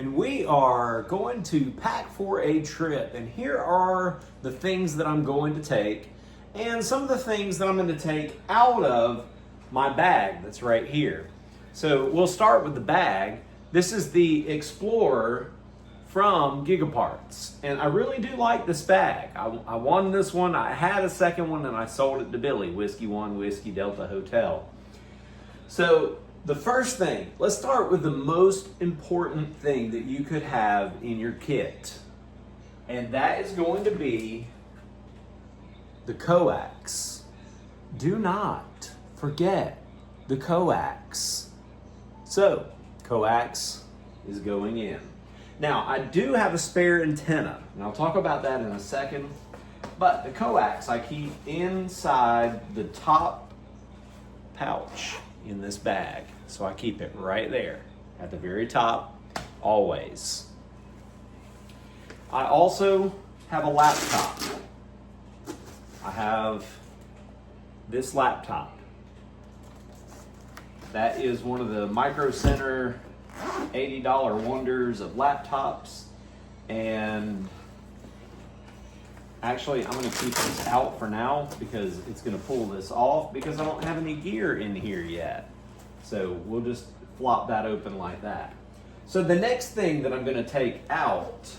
and we are going to pack for a trip. And here are the things that I'm going to take and some of the things that I'm going to take out of my bag that's right here. So we'll start with the bag. This is the Explorer from Gigaparts, and I really do like this bag. I won this one. I had a second one and I sold it to Billy, Whiskey 1 Whiskey Delta Hotel. So the first thing, let's start with the most important thing that you could have in your kit, and that is going to be the coax. Do not forget the coax. So coax is going in. Now, I do have a spare antenna, and I'll talk about that in a second, but the coax I keep inside the top pouch in this bag. So I keep it right there at the very top, always. I also have a laptop. I have this laptop. That is one of the Micro Center $80 wonders of laptops, and actually I'm going to keep this out for now because it's going to pull this off because I don't have any gear in here yet. So we'll just flop that open like that. So the next thing that I'm going to take out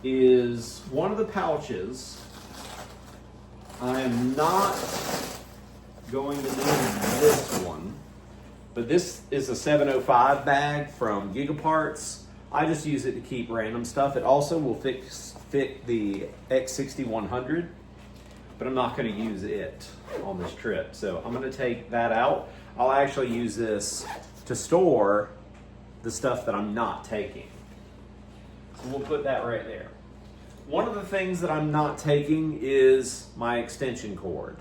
is one of the pouches. I am not going to need this one, but this is a 705 bag from Gigaparts. I just use it to keep random stuff. It also will fit the X6100, but I'm not going to use it on this trip. So I'm going to take that out. I'll actually use this to store the stuff that I'm not taking. So we'll put that right there. One of the things that I'm not taking is my extension cord.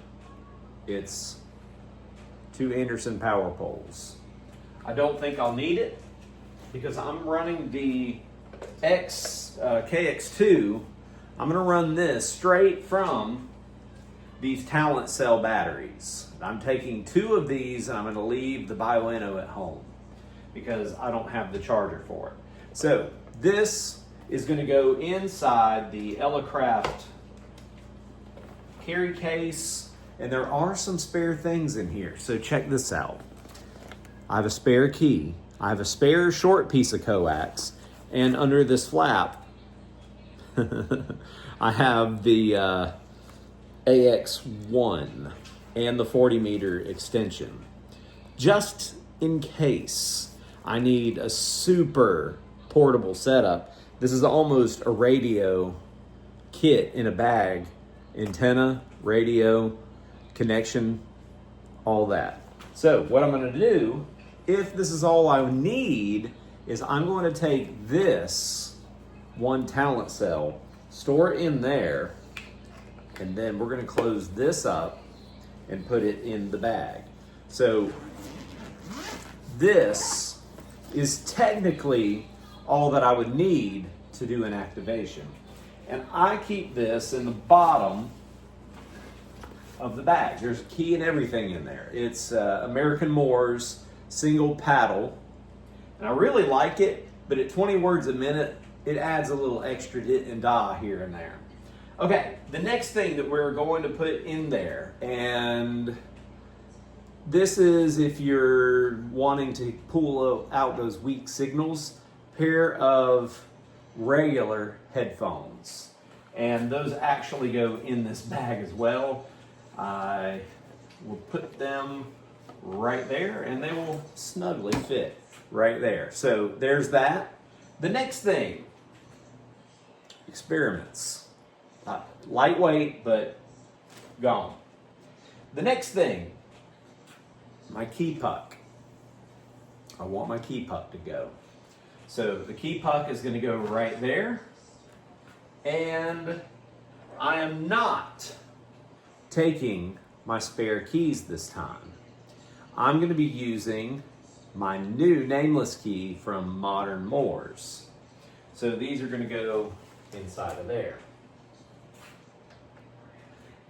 It's 2 Anderson power poles. I don't think I'll need it because I'm running the KX2. I'm going to run this straight from these Talent Cell batteries. I'm taking 2 of these and I'm going to leave the Bioenno at home because I don't have the charger for it. So this is going to go inside the Elecraft carry case. And there are some spare things in here. So check this out. I have a spare key. I have a spare short piece of coax. And under this flap, I have the AX1 and the 40 meter extension. Just in case I need a super portable setup. This is almost a radio kit in a bag. Antenna, radio, connection, all that. So what I'm going to do, if this is all I need, is I'm going to take this one Talent Cell, store it in there, and then we're going to close this up and put it in the bag. So this is technically all that I would need to do an activation. And I keep this in the bottom of the bag. There's a key and everything in there. It's American Morse single paddle, and I really like it, but at 20 words a minute it adds a little extra dit and da here and there. Okay, the next thing that we're going to put in there, and this is if you're wanting to pull out those weak signals, pair of regular headphones, and those actually go in this bag as well. I will put them right there and they will snugly fit right there. So there's that. The next thing, experiments. Lightweight, but gone. The next thing, my key puck. I want my key puck to go. So the key puck is going to go right there. And I am not taking my spare keys this time. I'm going to be using my new nameless key from Modern Morse. So these are going to go inside of there.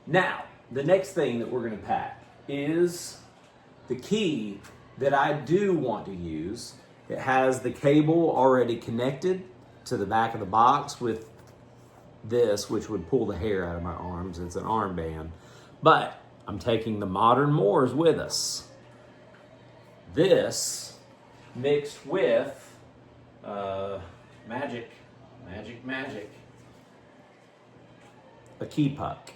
Now, the next thing that we're going to pack is the key that I do want to use It has the cable already connected to the back of the box with this, which would pull the hair out of my arms. It's an armband. But I'm taking the modern Morse with us. This mixed with magic, a key puck.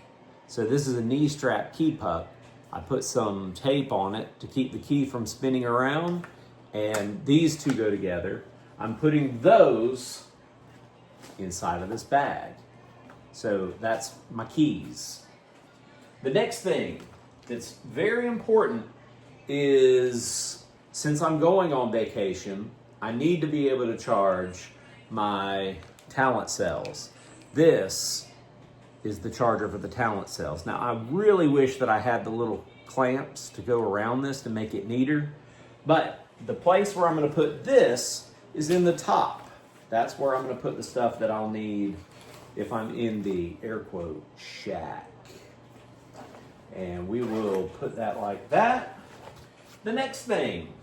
So this is a knee strap key puck. I put some tape on it to keep the key from spinning around, and these two go together. I'm putting those inside of this bag. So that's my keys. The next thing that's very important is, since I'm going on vacation, I need to be able to charge my talent cells. This is the charger for the talent cells. Now, I really wish that I had the little clamps to go around this to make it neater, but the place where I'm going to put this is in the top. That's where I'm going to put the stuff that I'll need if I'm in the air quote shack. And we will put that like that. The next thing,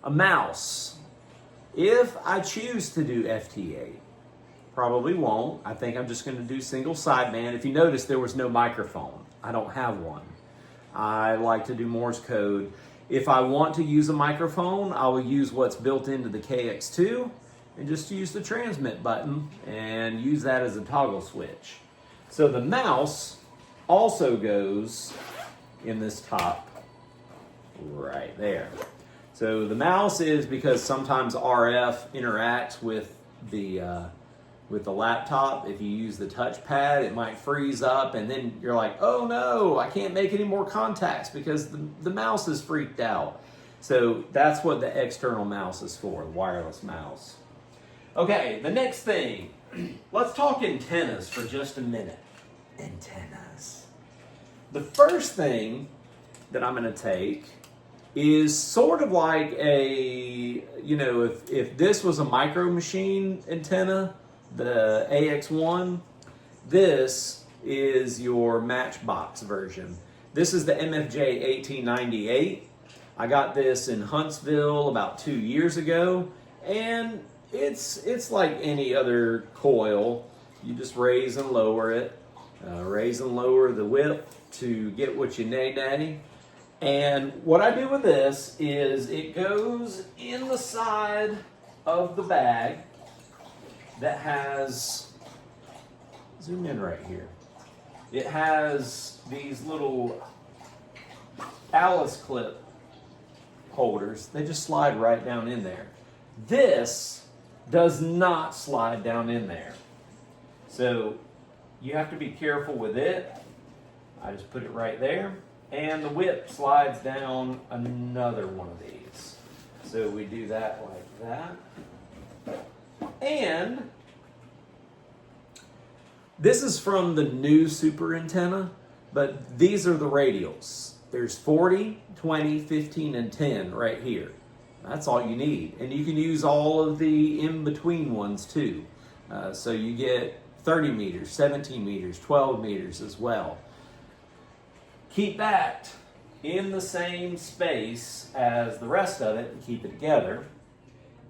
a mouse. If I choose to do FT8, probably won't. I think I'm just going to do single sideband. If you notice, there was no microphone. I don't have one. I like to do Morse code. If I want to use a microphone, I will use what's built into the KX2 and just use the transmit button and use that as a toggle switch. So the mouse also goes in this top right there. So the mouse is because sometimes RF interacts with the laptop. If you use the touchpad, it might freeze up, and then you're like, oh no, I can't make any more contacts because the mouse is freaked out. So that's what the external mouse is for, the wireless mouse. Okay, the next thing, let's talk antennas for just a minute. Antennas. The first thing that I'm going to take is sort of like a, if this was a micro machine antenna, the AX1, this is your Matchbox version. This is the MFJ 1898. I got this in Huntsville about 2 years ago, and it's like any other coil. You just raise and lower it, raise and lower the width to get what you nay. And what I do with this is it goes in the side of the bag that has, zoom in right here, it has these little Alice clip holders. They just slide right down in there. This does not slide down in there. So you have to be careful with it. I just put it right there. And the whip slides down another one of these. So we do that like that. And this is from the new super antenna, but these are the radials. There's 40, 20, 15, and 10 right here. That's all you need. And you can use all of the in-between ones too. So you get 30 meters, 17 meters, 12 meters as well. Keep that in the same space as the rest of it and keep it together.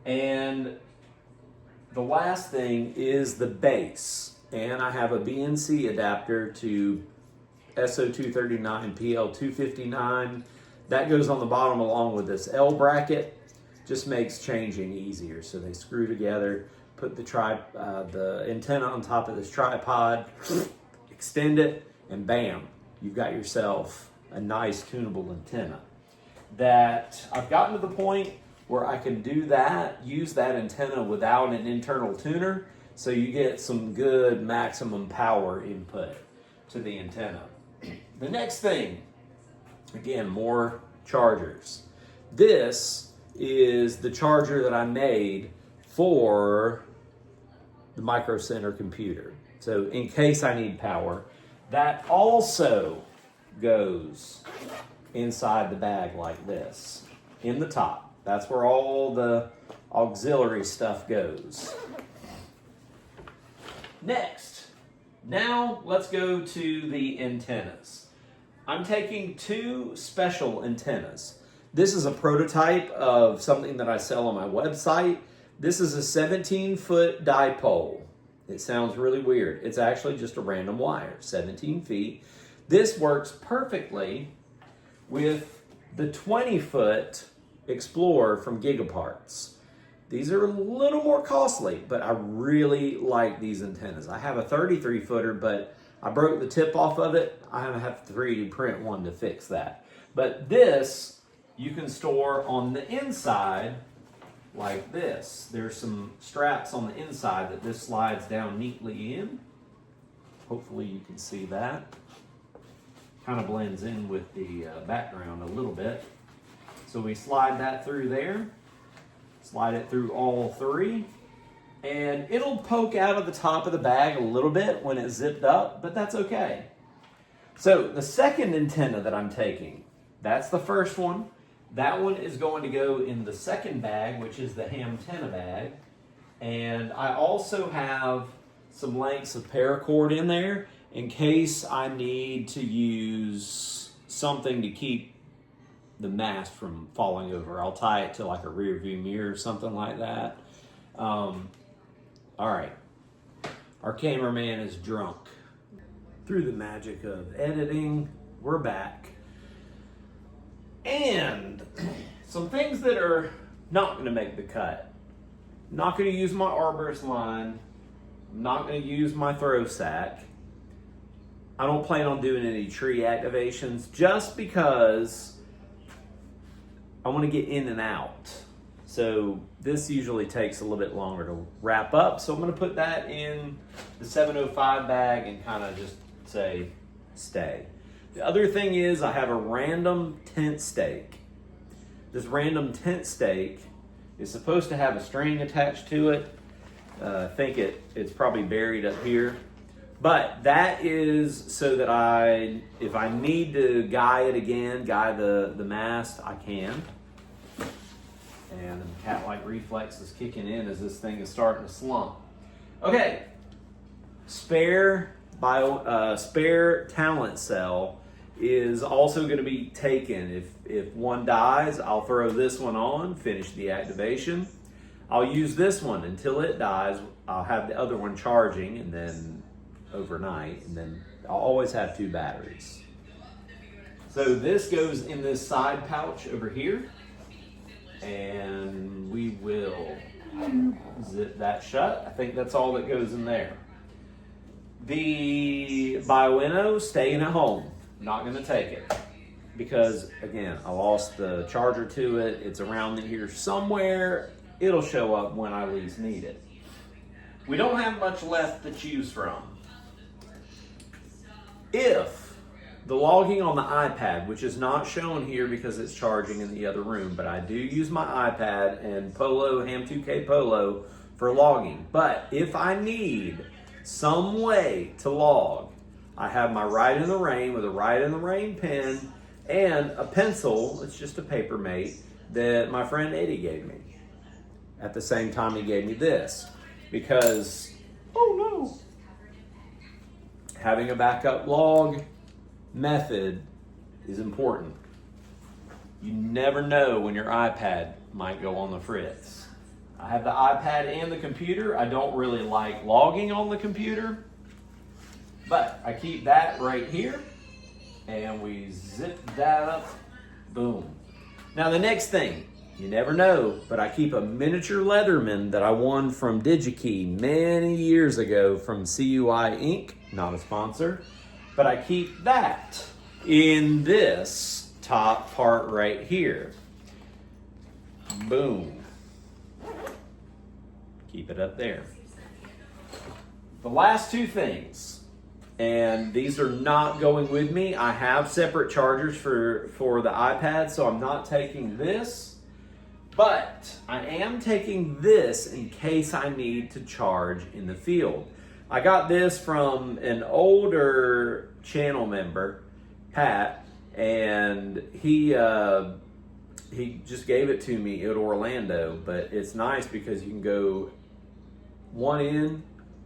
And the last thing is the base. And I have a BNC adapter to SO239, PL259. That goes on the bottom along with this L bracket. Just makes changing easier. So they screw together, put the antenna on top of this tripod, extend it, and bam, you've got yourself a nice tunable antenna. That I've gotten to the point where I can do that, use that antenna without an internal tuner, so you get some good maximum power input to the antenna. The next thing, again, more chargers. This is the charger that I made for the Micro Center computer. So in case I need power, that also goes inside the bag like this, in the top. That's where all the auxiliary stuff goes. Next, now let's go to the antennas. I'm taking two special antennas. This is a prototype of something that I sell on my website. This is a 17-foot dipole. It sounds really weird. It's actually just a random wire, 17 feet. This works perfectly with the 20-foot Explorer from Gigaparts. These are a little more costly, but I really like these antennas. I have a 33-footer, but I broke the tip off of it. I have to 3D print one to fix that. But this, you can store on the inside like this. There's some straps on the inside that this slides down neatly in. Hopefully you can see that. Kind of blends in with the background a little bit. So we slide that through there, slide it through all three, and it'll poke out of the top of the bag a little bit when it's zipped up, but that's okay. So the second antenna that I'm taking, that's the first one. That one is going to go in the second bag, which is the Hamtenna bag. And I also have some lengths of paracord in there in case I need to use something to keep the mast from falling over. I'll tie it to like a rear view mirror or something like that. All right, our cameraman is drunk. Through the magic of editing, we're back. And some things that are not going to make the cut. I'm not going to use my arborist line. I'm not going to use my throw sack. I don't plan on doing any tree activations just because I want to get in and out. So this usually takes a little bit longer to wrap up. So I'm going to put that in the 705 bag and kind of just say stay. The other thing is I have a random tent stake. This random tent stake is supposed to have a string attached to it. I think it's probably buried up here. But that is so that if I need to guy it again, guy the mast, I can. And the cat-like reflex is kicking in as this thing is starting to slump. Okay, spare talent cell is also going to be taken. If one dies, I'll throw this one on, finish the activation. I'll use this one until it dies. I'll have the other one charging, and then overnight, and then I'll always have two batteries. So this goes in this side pouch over here, and we will zip that shut. I think that's all that goes in there. The Bioenno staying at home. Not going to take it because, again, I lost the charger to it. It's around here somewhere. It'll show up when I least need it. We don't have much left to choose from. If the logging on the iPad, which is not shown here because it's charging in the other room, but I do use my iPad and Ham2K Polo for logging. But if I need some way to log, I have my Ride in the Rain with a Ride in the Rain pen and a pencil, it's just a paper mate, that my friend Eddie gave me. At the same time he gave me this. Because, oh no, having a backup log method is important. You never know when your iPad might go on the fritz. I have the iPad and the computer. I don't really like logging on the computer, but I keep that right here and we zip that up, boom. Now the next thing, you never know, but I keep a miniature Leatherman that I won from DigiKey many years ago from CUI Inc., not a sponsor, but I keep that in this top part right here. Boom. Keep it up there. The last two things, and these are not going with me. I have separate chargers for the iPad, so I'm not taking this, but I am taking this in case I need to charge in the field. I got this from an older channel member, Pat, and he just gave it to me at Orlando, but it's nice because you can go 1 in,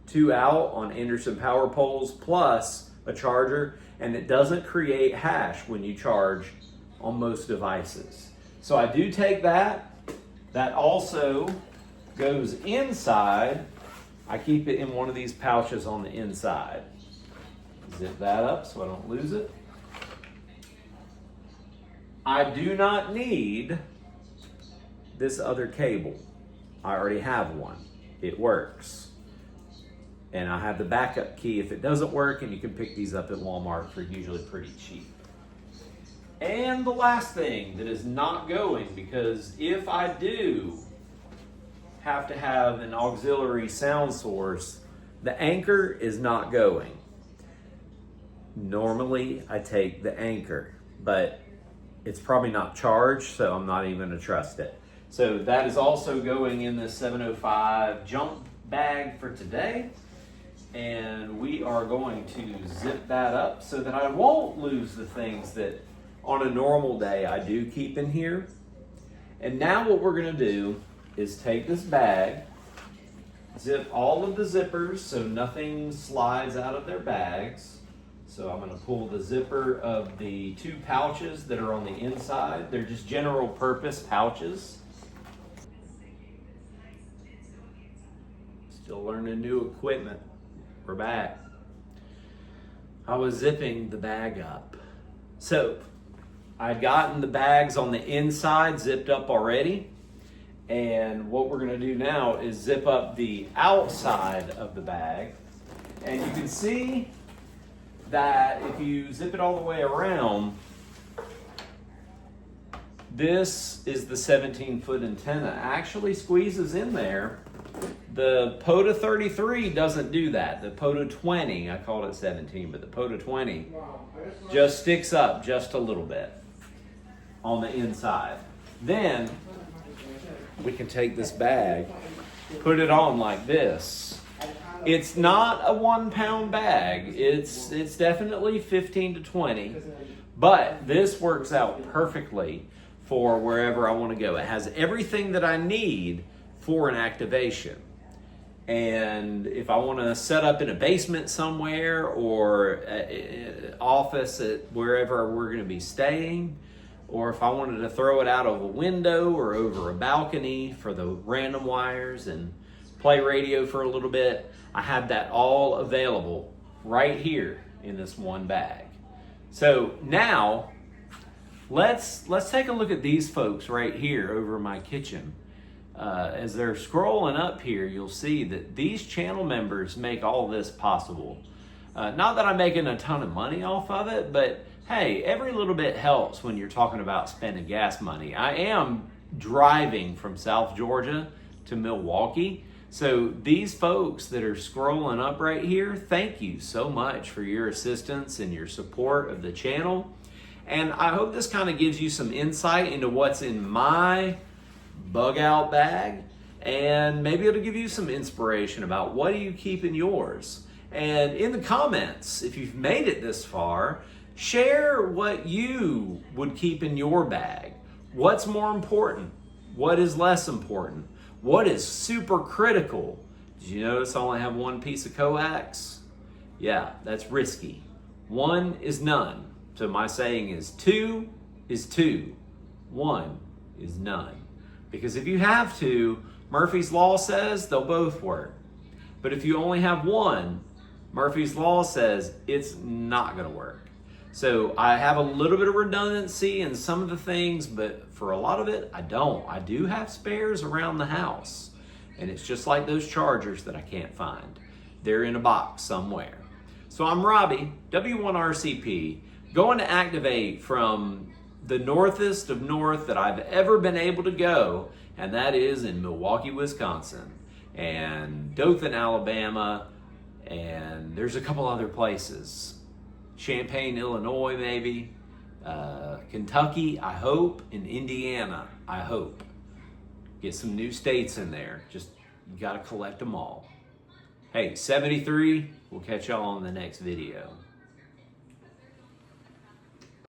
2 out on Anderson power poles plus a charger, and it doesn't create hash when you charge on most devices. So I do take that. That also goes inside. I keep it in one of these pouches on the inside. Zip that up so I don't lose it. I do not need this other cable. I already have one. It works. And I have the backup key if it doesn't work, and you can pick these up at Walmart for usually pretty cheap. And the last thing that is not going, because if I do have to have an auxiliary sound source, the anchor is not going. Normally I take the anchor, but it's probably not charged, so I'm not even gonna trust it. So that is also going in the 705 junk bag for today. And we are going to zip that up so that I won't lose the things that on a normal day I do keep in here. And now what we're gonna do is take this bag, zip all of the zippers so nothing slides out of their bags. So I'm gonna pull the zipper of the 2 pouches that are on the inside. They're just general purpose pouches. Still learning new equipment. We're back. I was zipping the bag up. So I'd gotten the bags on the inside zipped up already. And what we're gonna do now is zip up the outside of the bag. And you can see that if you zip it all the way around, this is the 17-foot antenna. It actually squeezes in there. The POTA 33 doesn't do that. The POTA 20, I called it 17, but the POTA 20 just sticks up just a little bit on the inside. Then we can take this bag, put it on like this. It's not a 1-pound bag. It's definitely 15 to 20, but this works out perfectly for wherever I want to go. It has everything that I need for an activation. And if I want to set up in a basement somewhere or office at wherever we're going to be staying, or if I wanted to throw it out of a window or over a balcony for the random wires and play radio for a little bit, I have that all available right here in this one bag. So now let's take a look at these folks right here over my kitchen. As they're scrolling up here, you'll see that these channel members make all this possible. Not that I'm making a ton of money off of it, but hey, every little bit helps when you're talking about spending gas money. I am driving from South Georgia to Milwaukee. So these folks that are scrolling up right here, thank you so much for your assistance and your support of the channel. And I hope this kind of gives you some insight into what's in my bug out bag, and maybe it'll give you some inspiration about what do you keep in yours. And in the comments, if you've made it this far, share what you would keep in your bag. What's more important? What is less important? What is super critical? Did you notice I only have 1 piece of coax? Yeah, that's risky. 1 is none. So my saying is 2 is 2. 1 is none. Because if you have 2, Murphy's Law says they'll both work. But if you only have 1, Murphy's Law says it's not gonna work. So I have a little bit of redundancy in some of the things, but for a lot of it, I don't. I do have spares around the house. And it's just like those chargers that I can't find. They're in a box somewhere. So I'm Robbie, W1RCP, going to activate from the northest of north that I've ever been able to go, and that is in Milwaukee, Wisconsin, and Dothan, Alabama, and there's a couple other places. Champaign, Illinois, maybe. Kentucky, I hope, and Indiana, I hope. Get some new states in there. Just, you gotta collect them all. Hey, 73, we'll catch y'all on the next video.